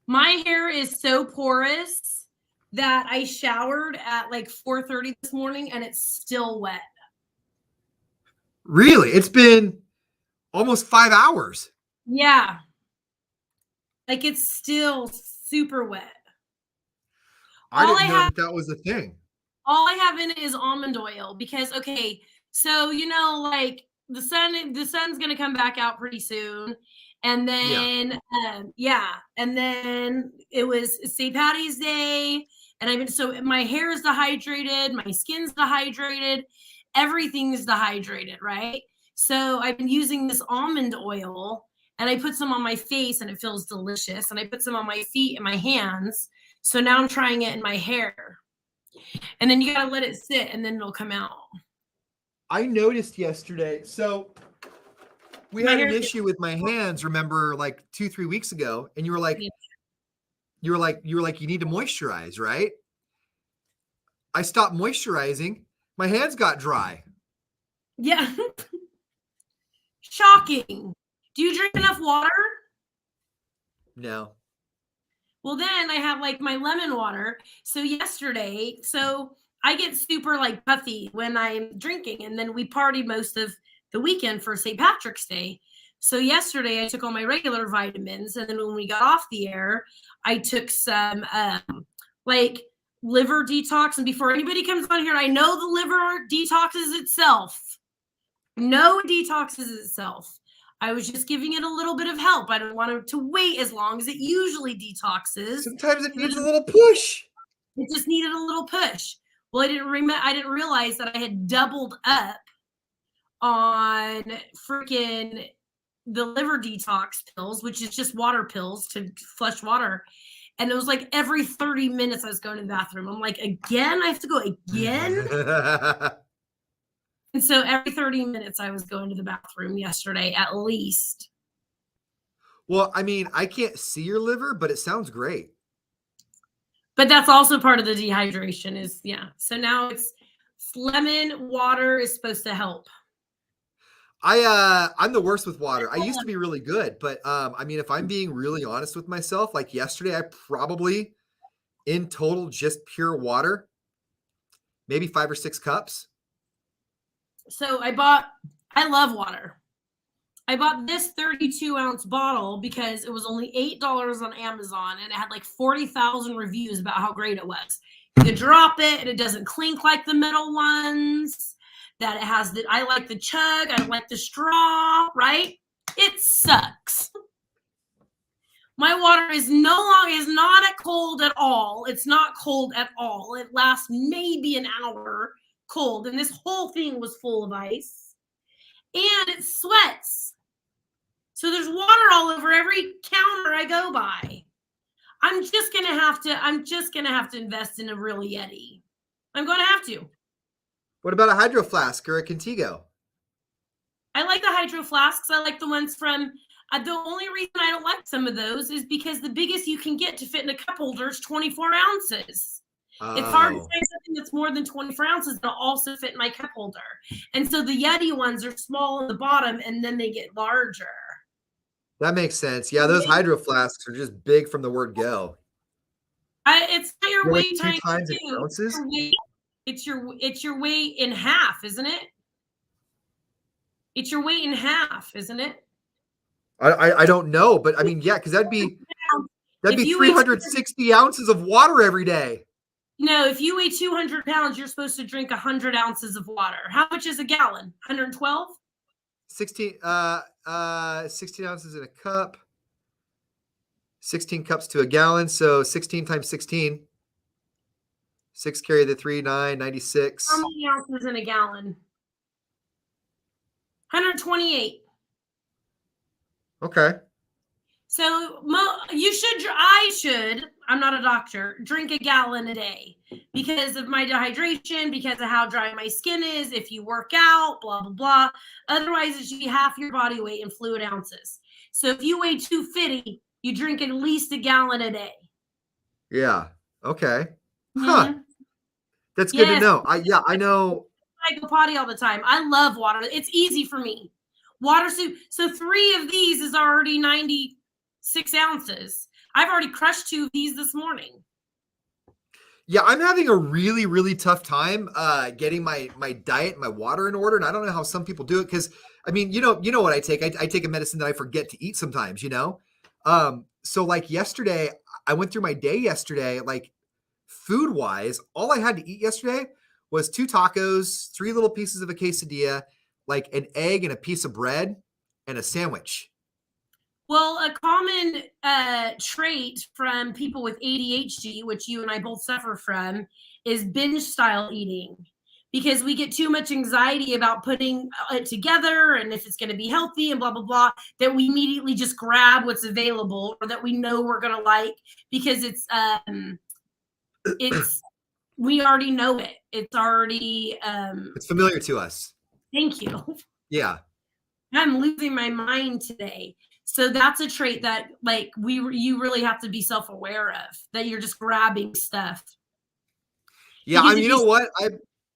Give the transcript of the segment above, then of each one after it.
My hair is so porous that I showered at like 4:30 this morning and it's still wet. Really? It's been almost 5 hours. Yeah. Like it's still super wet. I didn't know that was a thing. All I have in it is almond oil because, okay, so, like the sun's going to come back out pretty soon. And then, and then it was St. Patty's Day. And so my hair is dehydrated, my skin's dehydrated, everything's dehydrated, right? So I've been using this almond oil and I put some on my face and it feels delicious. And I put some on my feet and my hands. So now I'm trying it in my hair. And then you got to let it sit and then it'll come out. I noticed yesterday. So we had an issue with my hands, remember, like 2-3 weeks ago. And you were like, you need to moisturize, right? I stopped moisturizing. My hands got dry. Yeah. Shocking. Do you drink enough water? No. Well, then I have like my lemon water. So yesterday, I get super like puffy when I'm drinking. And then we party most of the weekend for St. Patrick's Day. So yesterday I took all my regular vitamins. And then when we got off the air, I took some like liver detox. And before anybody comes on here, I know the liver detoxes itself. No, it detoxes itself. I was just giving it a little bit of help. I don't want it to wait as long as it usually detoxes. Sometimes it needs a little push. It just needed a little push. Well, I didn't realize that I had doubled up on freaking the liver detox pills, which is just water pills to flush water. And it was like every 30 minutes I was going to the bathroom. I'm like, again? I have to go again? And so every 30 minutes I was going to the bathroom yesterday, at least. Well, I mean, I can't see your liver, but it sounds great. But that's also part of the dehydration is, yeah. So now it's lemon water is supposed to help. I'm the worst with water. I used to be really good, but I mean, if I'm being really honest with myself, like yesterday, I probably in total just pure water, maybe 5 or 6 cups. So I love water. I bought this 32-ounce bottle because it was only $8 on Amazon and it had like 40,000 reviews about how great it was. You could drop it and it doesn't clink like the metal ones. That it has I like the chug, I like the straw, right? It sucks. My water is not cold at all. It's not cold at all. It lasts maybe an hour cold, and this whole thing was full of ice, and it sweats. So there's water all over every counter I go by. I'm just gonna have to invest in a real Yeti. I'm gonna have to. What about a hydro flask or a Contigo? I like the hydro flasks. I like the ones from. The only reason I don't like some of those is because the biggest you can get to fit in a cup holder is 24 ounces. Oh. It's hard to find something that's more than 24 ounces that'll also fit in my cup holder. And so the Yeti ones are small on the bottom and then they get larger. That makes sense. Yeah, those hydro flasks are just big from the word go. It's not your weight like 2 times in ounces. It's your weight in half, isn't it? It's your weight in half, isn't it? I don't know, but I mean, yeah, because that'd be 360 ounces of water every day. No, if you weigh 200 pounds, you're supposed to drink 100 ounces of water. How much is a gallon? 112? 16 ounces in a cup. 16 cups to a gallon, so 16 times 16. 6 carry the 3, 9, 96. How many ounces in a gallon? 128. Okay. So I'm not a doctor, drink a gallon a day because of my dehydration, because of how dry my skin is, if you work out, blah, blah, blah. Otherwise, it should be half your body weight in fluid ounces. So if you weigh 250, you drink at least a gallon a day. Yeah. Okay. Huh. That's good to know. I know. I go potty all the time. I love water. It's easy for me. Water soup. So 3 of these is already 96 6 ounces. I've already crushed 2 of these this morning. Yeah, I'm having a really, really tough time getting my diet, my water in order. And I don't know how some people do it because I mean, you know what I take. I take a medicine that I forget to eat sometimes, you know? So like yesterday, I went through my day yesterday, like food wise, all I had to eat yesterday was 2 tacos, 3 little pieces of a quesadilla, like an egg and a piece of bread and a sandwich. Well, a common trait from people with ADHD, which you and I both suffer from, is binge style eating because we get too much anxiety about putting it together and if it's going to be healthy and blah, blah, blah, that we immediately just grab what's available or that we know we're going to like because it's, we already know it. It's already, It's familiar to us. thank you. Yeah. I'm losing my mind today. So that's a trait that like you really have to be self-aware of that you're just grabbing stuff. Yeah, I Because mean, you know what?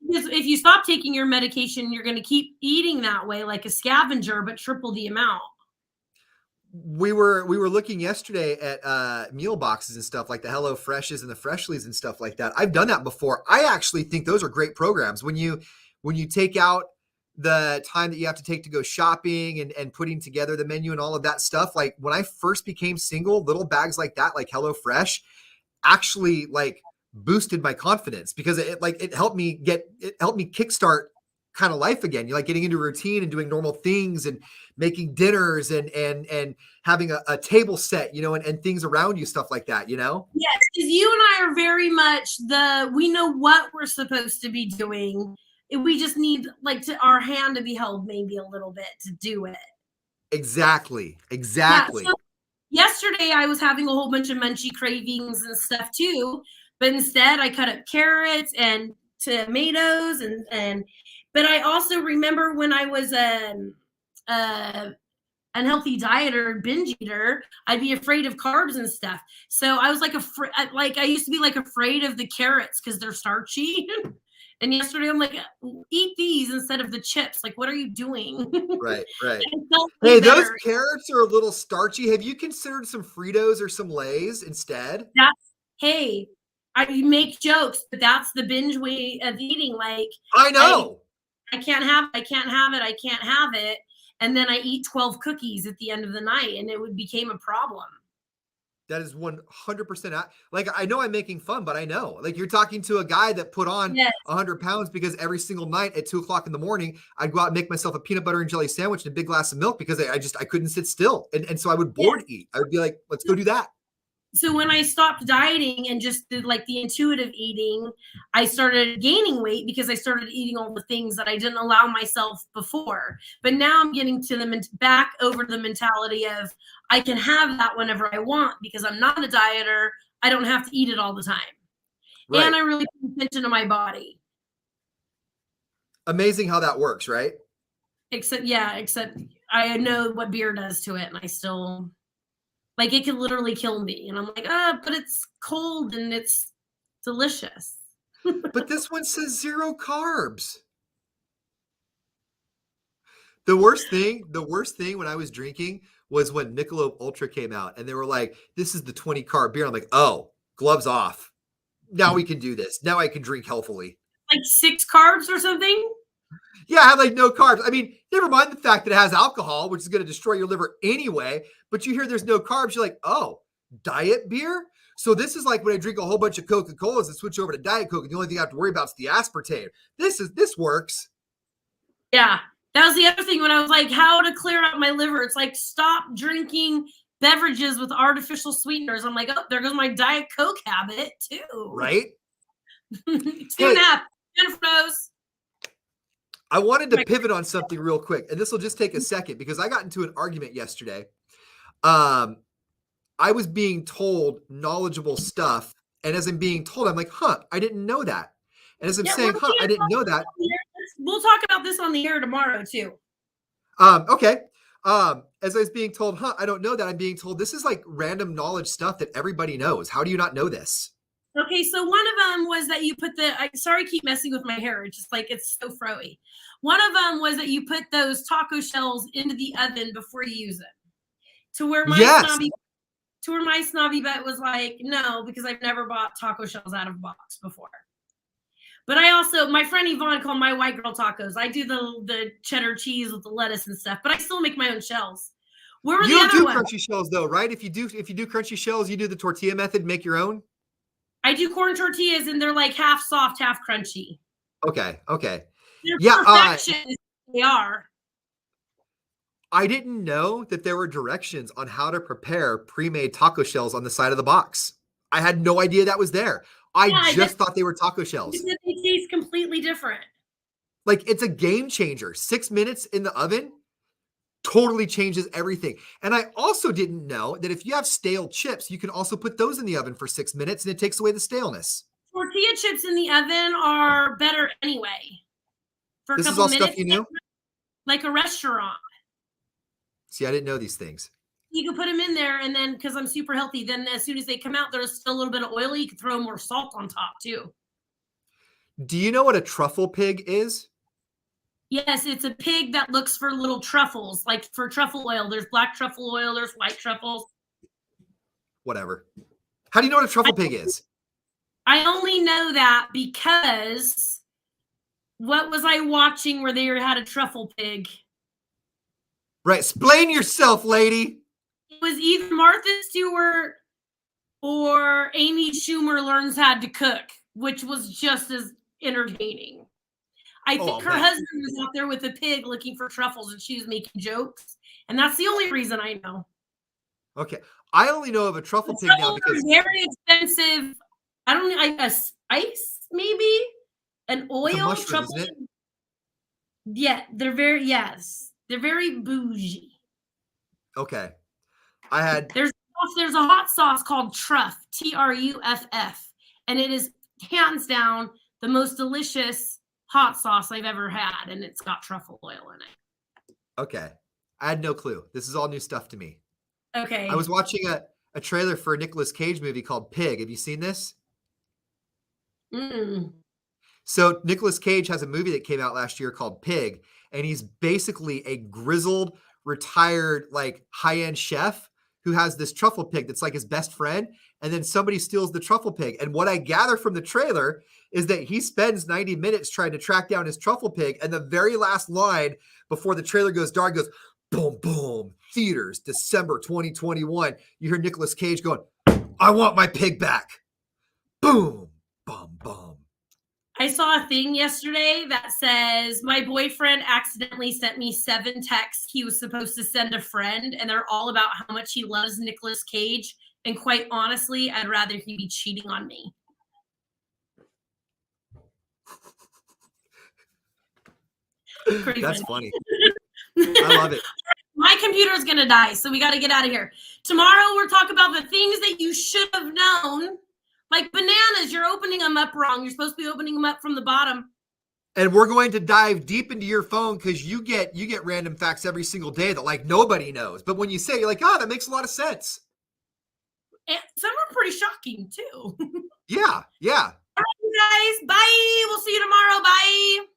if you stop taking your medication, you're going to keep eating that way like a scavenger, but triple the amount. We were looking yesterday at meal boxes and stuff like the Hello Freshes and the Freshlies and stuff like that. I've done that before. I actually think those are great programs when you take out the time that you have to take to go shopping and putting together the menu and all of that stuff. Like when I first became single, little bags like that, like Hello Fresh, actually like boosted my confidence because it helped me kickstart kind of life again. You're like getting into routine and doing normal things and making dinners and having a table set, you know, and things around you, stuff like that, you know? Yes, because you and I are very much we know what we're supposed to be doing. We just need like our hand to be held maybe a little bit to do it. Exactly. Yeah. Exactly. So yesterday I was having a whole bunch of munchy cravings and stuff too, but instead I cut up carrots and tomatoes but I also remember when I was unhealthy dieter and binge eater, I'd be afraid of carbs and stuff. So I was like I used to be like afraid of the carrots because they're starchy. And yesterday I'm like, eat these instead of the chips. Like, what are you doing? Right. Right. Hey, Those carrots are a little starchy. Have you considered some Fritos or some Lay's instead? Hey, I make jokes, but that's the binge way of eating. Like, I know. I can't have it. And then I eat 12 cookies at the end of the night, and it became a problem. That is 100%. Like, I know I'm making fun, but I know. Like, you're talking to a guy that put on 100 pounds because every single night at 2:00 in the morning, I'd go out and make myself a peanut butter and jelly sandwich and a big glass of milk because I couldn't sit still. And so I would board eat. I would be like, let's go do that. So when I stopped dieting and just did like the intuitive eating, I started gaining weight because I started eating all the things that I didn't allow myself before. But now I'm getting to back over to the mentality of I can have that whenever I want because I'm not a dieter. I don't have to eat it all the time. Right. And I really pay attention to my body. Amazing how that works, right? Except I know what beer does to it, and I still like it could literally kill me. And I'm like, but it's cold and it's delicious. But this one says 0 carbs. The worst thing when I was drinking was when Michelob Ultra came out and they were like, this is the 20 carb beer. I'm like, oh, gloves off. Now we can do this. Now I can drink healthily. Like 6 carbs or something? Yeah, I had like no carbs. I mean, never mind the fact that it has alcohol, which is going to destroy your liver anyway. But you hear there's no carbs. You're like, oh, diet beer? So this is like when I drink a whole bunch of Coca-Colas and switch over to Diet Coke. And the only thing I have to worry about is the aspartame. This works. Yeah. That was the other thing when I was like, how to clear out my liver. It's like, stop drinking beverages with artificial sweeteners. I'm like, oh, there goes my Diet Coke habit too. Right? 2.5. Jennifer knows. I wanted to pivot on something real quick, and this will just take a second because I got into an argument yesterday. I was being told knowledgeable stuff, and as I'm being told, I'm like, I didn't know that. And as I'm saying, I didn't know that. We'll talk about this on the air tomorrow too. Okay. As I was being told, I don't know that. I'm being told this is like random knowledge stuff that everybody knows. How do you not know this? Okay, so one of them was that you put sorry, I keep messing with my hair. It's just like, it's so froey. One of them was that you put those taco shells into the oven before you use it. To where my snobby to where my snobby bet was like, no, because I've never bought taco shells out of a box before. But I also, my friend Yvonne called my white girl tacos. I do the cheddar cheese with the lettuce and stuff, but I still make my own shells. Where were You the don't other do ones? crunchy shells though, right? If you do crunchy shells, you do the tortilla method, make your own. I do corn tortillas, and they're like half soft, half crunchy. Okay. They're Yeah. perfection. They are. I didn't know that there were directions on how to prepare pre-made taco shells on the side of the box. I had no idea that was there. I just thought they were taco shells. Because they taste completely different. Like, it's a game changer. 6 minutes in the oven totally changes everything. And I also didn't know that if you have stale chips, you can also put those in the oven for 6 minutes and it takes away the staleness. Tortilla chips in the oven are better anyway. For a This is couple all minutes, stuff you knew? like a restaurant. See, I didn't know these things. You can put them in there, and then because I'm super healthy, then as soon as they come out, there's still a little bit of oil. You can throw more salt on top too. Do you know what a truffle pig is? Yes, it's a pig that looks for little truffles, like for truffle oil. There's black truffle oil, there's white truffles. Whatever. How do you know what a truffle pig is? I only know that because what was I watching where they had a truffle pig? Right. Explain yourself, lady. It was either Martha Stewart or Amy Schumer Learns How to Cook, which was just as entertaining. I think her husband was out there with a pig looking for truffles, and she was making jokes. And that's the only reason I know. Okay. I only know of a truffle pig now because very expensive. I don't know, a spice, maybe? An oil? It's a mushroom, isn't it? Yeah, they're very bougie. Okay. There's a hot sauce called Truff, Truff, and it is hands down the most delicious hot sauce I've ever had, and it's got truffle oil in it. Okay. I had no clue. This is all new stuff to me. Okay. I was watching a trailer for a Nicolas Cage movie called Pig. Have you seen this? So Nicolas Cage has a movie that came out last year called Pig, and he's basically a grizzled, retired, like high-end chef who has this truffle pig that's like his best friend, and then somebody steals the truffle pig. And what I gather from the trailer is that he spends 90 minutes trying to track down his truffle pig, and the very last line before the trailer goes dark goes, boom, boom, theaters, December 2021. You hear Nicolas Cage going, I want my pig back. Boom, boom, boom. I saw a thing yesterday that says my boyfriend accidentally sent me 7 texts he was supposed to send a friend, and they're all about how much he loves Nicolas Cage. And quite honestly, I'd rather he be cheating on me. That's funny. I love it. My computer is going to die, so we got to get out of here. Tomorrow, we're talking about the things that you should have known. Like bananas, you're opening them up wrong. You're supposed to be opening them up from the bottom. And we're going to dive deep into your phone because you get random facts every single day that like nobody knows. But when you say, you're like, that makes a lot of sense. And some are pretty shocking too. Yeah. All right, you guys. Bye. We'll see you tomorrow. Bye.